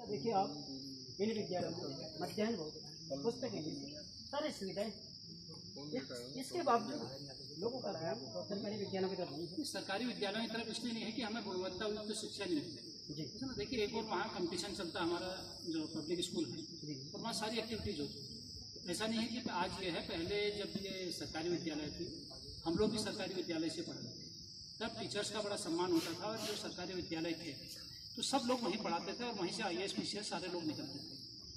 देखिए आप इन विद्यालयों में मध्याह्न भोजन, पुस्तकें, सारी सुविधाएं, इसके बावजूद लोगों का ध्यान सरकारी विद्यालयों की तरफ नहीं है। सरकारी विद्यालयों की तरफ इसलिए नहीं है कि हमें गुणवत्तायुक्त शिक्षा नहीं मिलती जी, है ना। देखिए एक और वहाँ कंपटीशन चलता है हमारा जो पब्लिक स्कूल है और वहाँ सारी एक्टिविटीज़ होती है। ऐसा नहीं है कि आज ये है, पहले जब ये सरकारी विद्यालय थी, हम लोग भी सरकारी विद्यालय से पढ़ते थे, तब टीचर्स का बड़ा सम्मान होता था और जो सरकारी विद्यालय थे तो सब लोग वहीं पढ़ाते थे और वहीं से IAS PCS सारे लोग निकलते थे।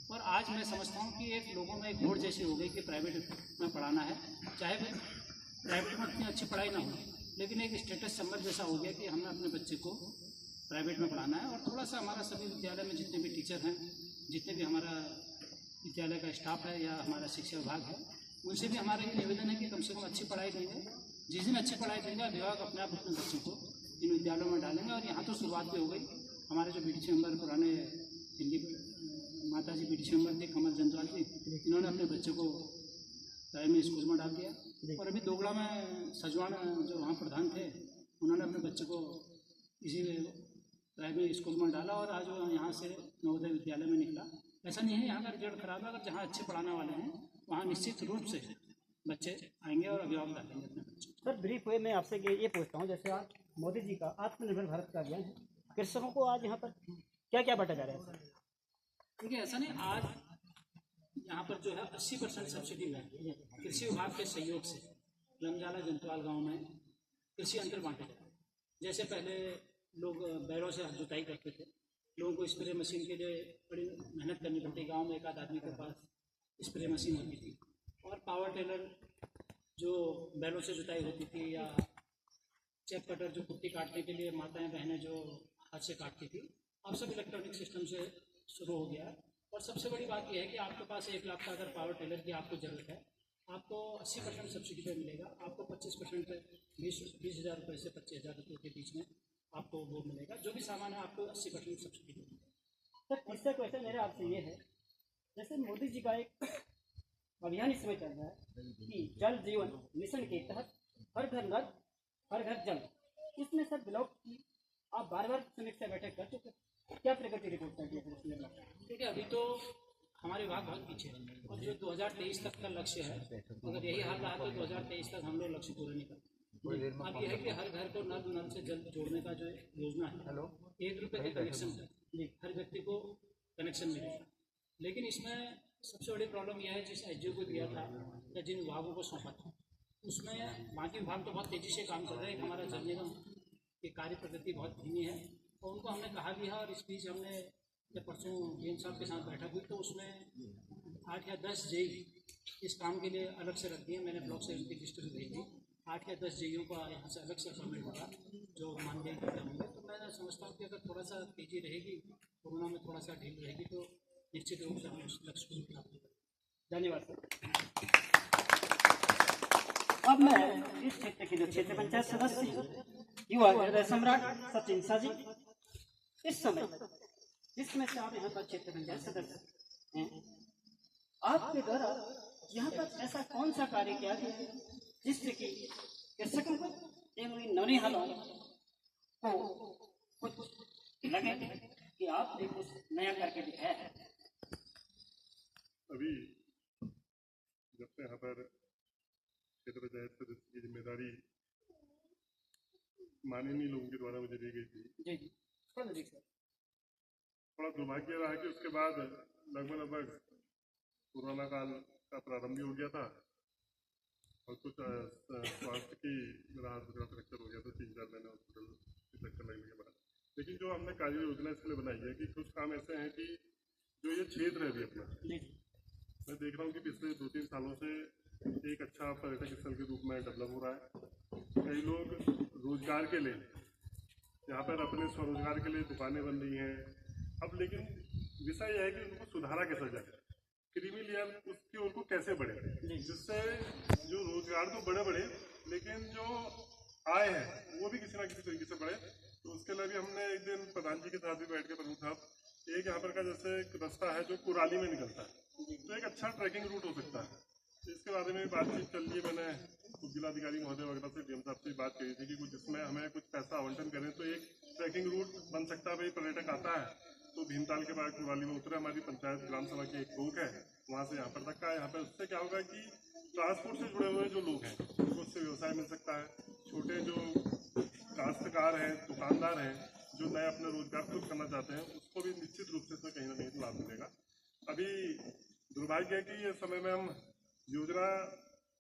और आज मैं समझता हूँ कि एक लोगों में एक होड़ जैसी हो गई कि प्राइवेट में पढ़ाना है, चाहे प्राइवेट में इतनी अच्छी पढ़ाई ना हो, लेकिन एक स्टेटस सिंबल जैसा हो गया कि हमें अपने बच्चे को प्राइवेट में पढ़ाना है। और थोड़ा सा हमारा सभी विद्यालय में जितने भी टीचर हैं, जितने भी हमारा विद्यालय का स्टाफ है या हमारा शिक्षा विभाग है, उनसे भी हमारा ये निवेदन है कि कम से कम अच्छी पढ़ाई देंगे। जिस दिन अच्छी पढ़ाई देंगे अभिभावक अपने आप अपने बच्चों को इन विद्यालयों में डालेंगे। और यहाँ तो शुरुआत भी हो गई, हमारे जो BDC मेंबर पुराने हिंदी माता जी BDC मेंबर थे कमल जंजवाल जी, इन्होंने अपने बच्चों को प्राइमरी स्कूल में डाल दिया। और अभी दोगड़ा में सजवान जो वहाँ प्रधान थे, उन्होंने अपने बच्चे को इसी प्राइमरी स्कूल में डाला और आज वो यहाँ से नवोदय विद्यालय में निकला। ऐसा नहीं है यहाँ का रिजल्ट खराब है, अगर जहाँ अच्छे पढ़ाने वाले हैं वहाँ निश्चित रूप से बच्चे आएंगे और अभिभावक डालेंगे अपने बच्चे। सर ब्रीफ वे मैं आपसे ये पूछता हूँ, जैसे आज मोदी जी का आत्मनिर्भर भारत का अभियान है, कृषकों को आज यहाँ पर क्या क्या बांटा जा रहा है सर? देखिए ऐसा नहीं, आज यहाँ पर जो है 80% सब्सिडी में कृषि विभाग के सहयोग से लमजाला जंतवाल गांव में कृषि यंत्र बांटे जाते हैं। जैसे पहले लोग बैलों से जुताई करते थे, लोगों को स्प्रे मशीन के लिए बड़ी मेहनत करनी पड़ती, गांव में एक आध आदमी के पास स्प्रे मशीन होती थी। और पावर टेलर जो बैलों से जुताई होती थी, या चेप कटर जो कुट्टी काटने के लिए माताएं बहनें जो हाथ से काटती थी, अब सब इलेक्ट्रॉनिक सिस्टम से शुरू हो गया है। और सबसे बड़ी बात यह है कि आपके पास 1 लाख का अगर पावर टेलर की आपको ज़रूरत है, आपको 80% सब्सिडी पे मिलेगा। आपको 25% पे 20,000 रुपये से 25,000 रुपये के बीच में आपको वो मिलेगा। जो भी सामान है आपको 80% सब्सिडी मिलेगा। सर इससे क्वेश्चन मेरे आपसे ये है, जैसे मोदी जी का एक अभियान इस समय चल रहा है कि जल जीवन मिशन के तहत हर घर नल हर घर जल, इसमें सर ब्लॉक की आप बार समीक्षा बैठक कर चुके, क्या प्रगति रिपोर्ट कर दिया? देखिए अभी तो हमारे विभाग बहुत पीछे है और जो 2023 तक का लक्ष्य है, अगर यही हाल रहा तो 2023 तक हम लोग लक्ष्य पूरा नहीं कर। अब यह है कि हर घर को नल से जल जोड़ने का जो योजना है, 1 रुपये के कनेक्शन है, हर व्यक्ति को कनेक्शन मिलेगा। लेकिन इसमें सबसे बड़ी प्रॉब्लम यह है, जिस SDO को दिया था या जिन विभागों को सौंपा था, उसमें बाकी विभाग तो बहुत तेज़ी से काम कर रहे हैं। हमारा जल निगम की कार्य प्रगति बहुत धीमी है और उनको हमने कहा भी है। और इस बीच हमने जब परसों DM साहब के साथ बैठक हुई तो उसमें 8 या 10 JE इस काम के लिए अलग से रख दिए। मैंने ब्लॉक से उनकी लिस्ट भेजी थी, 8 या 10 JEओं का यहाँ से अलग से अपॉइंटमेंट होगा जो मानदेय करते होंगे। तो मैं समझता हूँ कि अगर थोड़ा सा तेज़ी रहेगी, कोरोना में थोड़ा सा ढील रहेगी, तो निश्चित रूप से हम उस लक्ष्य को प्राप्त करेंगे। धन्यवाद सर। अब मैं इस क्षेत्र के जो क्षेत्र पंचायत सदस्य युवा हृदय सम्राट सचिन साजी, इस समय जिसमें से आप यहाँ पर क्षेत्र पंचायत सदस्य हैं, आपके द्वारा यहाँ पर ऐसा कौन सा कार्य किया गया जिससे कि कृषकों को एवं नौनिहालों को कुछ लगे कि आपने कुछ नया करके दिखाया है? अभी जब से यहाँ पर क्षेत्र पंचायत सदस्य की जिम्मेदारी माननीय लोगों के द्वारा मुझे दी गई थी, थोड़ा दुर्भाग्य रहा कि उसके बाद लगभग कोरोना काल का प्रारंभ भी हो गया था और कुछ स्वास्थ्य की राहत फ्रैक्चर हो गया था 3-4 महीने हॉस्पिटल के चक्कर लगने के बाद। लेकिन जो हमने कार्य योजना इसके लिए बनाई है कि कुछ काम ऐसे हैं कि जो ये क्षेत्र है अभी अपना, मैं देख रहा हूँ कि पिछले 2-3 सालों से एक अच्छा पर्यटक स्थल के रूप में डेवलप हो रहा है। कई लोग रोजगार के लिए यहाँ पर अपने स्वरोजगार के लिए दुकानें बन रही हैं अब, लेकिन विषय यह है कि उनको सुधारा कैसे जाए, क्रीमी लेयर उसकी ओर को कैसे बढ़े, जिससे जो रोजगार तो बढ़े लेकिन जो आय है वो भी किसी ना किसी तरीके से बढ़े। तो उसके लिए भी हमने एक दिन प्रधान जी के साथ भी बैठ के प्रमुख साहब, एक यहाँ पर का जैसे एक रास्ता है जो कुराली में निकलता है, तो एक अच्छा ट्रैकिंग रूट हो सकता है। इसके बारे में बातचीत चल रही है। मैंने जिलाधिकारी महोदय वगैरह से DM साहब से बात करी थी कि कुछ इसमें हमें कुछ पैसा आवंटन करें तो एक ट्रैकिंग रूट बन सकता है। भाई पर्यटक आता है तो भीमताल के बाद कुरवाली में उतरे, हमारी पंचायत ग्राम सभा की एक टोक है, वहाँ से यहाँ पर तक का है। यहाँ पर उससे क्या होगा कि ट्रांसपोर्ट से जुड़े हुए जो लोग हैं उनको उससे व्यवसाय मिल सकता है। छोटे जो काश्तकार हैं, दुकानदार हैं, जो नए अपने रोजगार शुरू करना चाहते हैं, उसको भी निश्चित रूप से इसमें कहीं ना कहीं लाभ मिलेगा। अभी दुर्भाग्य है कि ये समय में हम योजना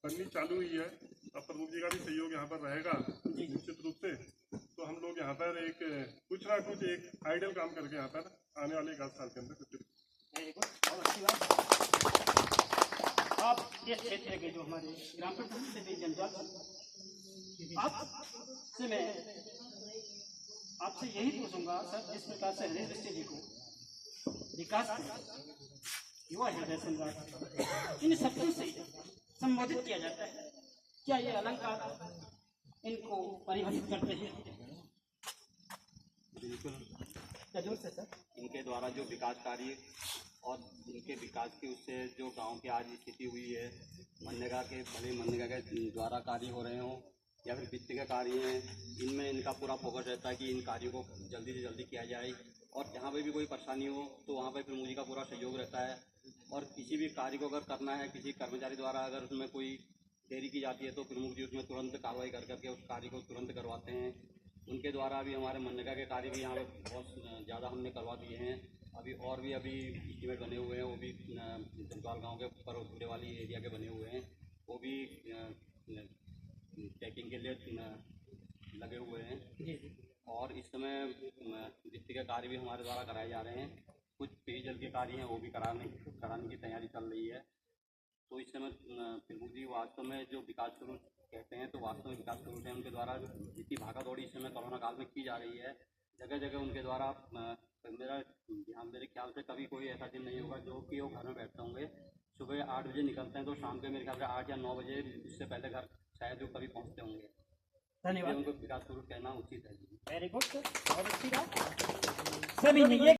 बननी चालू हुई है, अब प्रमुख जी का भी सहयोग यहाँ पर रहेगा निश्चित रूप से। तो हम लोग यहाँ पर एक कुछ ना कुछ एक आइडियल काम करके यहाँ पर आने वाले 1 साल के अंदर कुछ वेरी गुड, बहुत अच्छी बात। आप इस क्षेत्र के जो हमारे ग्राम पंचायत से भी जनजात आपसे मैं आपसे यही पूछूंगा सर, जिस प्रकार से हरीश दृष्टि जी को विकास युवा हृदय सम्राट इन शब्दों से संबोधित किया जाता है, क्या ये अलंकार इनको परिभाषित करते हैं? बिल्कुल, जरूर से सर। इनके द्वारा जो विकास कार्य और इनके विकास की उससे जो गांव की आज स्थिति हुई है, मनरेगा के भले मनरेगा के द्वारा कार्य हो रहे हों या फिर वित्त के कार्य हैं, इनमें इनका पूरा फोकस रहता है कि इन कार्यों को जल्दी से जल्दी किया जाए। और जहाँ पे भी कोई परेशानी हो तो वहाँ पे प्रमुख जी का पूरा सहयोग रहता है। और किसी भी कार्य को अगर करना है, किसी कर्मचारी द्वारा अगर उसमें कोई देरी की जाती है तो प्रमुख जी उसमें तुरंत कार्रवाई कर करके उस कार्य को तुरंत करवाते हैं। उनके द्वारा भी हमारे मनरेगा के कार्य भी यहाँ पे बहुत ज़्यादा हमने करवा दिए हैं। अभी एस्टीमेट बने हुए हैं, वो भी जंगवाल गांव के ऊपर जुड़े वाली एरिया के बने हुए हैं, वो भी चेकिंग के लिए लगे हुए हैं। और इस समय वित्त के कार्य भी हमारे द्वारा कराए जा रहे हैं। कुछ पेयजल के कार्य हैं वो भी कराने की तैयारी चल रही है। तो इस समय प्रमुख जी वास्तव में जो विकास स्वरूप कहते हैं, तो वास्तव में विकास स्वरूप है, उनके द्वारा जितनी भागा दौड़ी इस समय कोरोना काल में की जा रही है, जगह जगह उनके द्वारा मेरे ख्याल से कभी कोई ऐसा दिन नहीं होगा जो कि वो घर में बैठते होंगे। सुबह 8 बजे निकलते हैं तो शाम के मेरे ख्याल से 8 या 9 बजे इससे पहले घर शायद वो कभी पहुँचते होंगे। धन्यवाद। उनको विकास स्वरूप कहना उचित है। वेरी गुड सर, बहुत अच्छी बात। सभी ने ये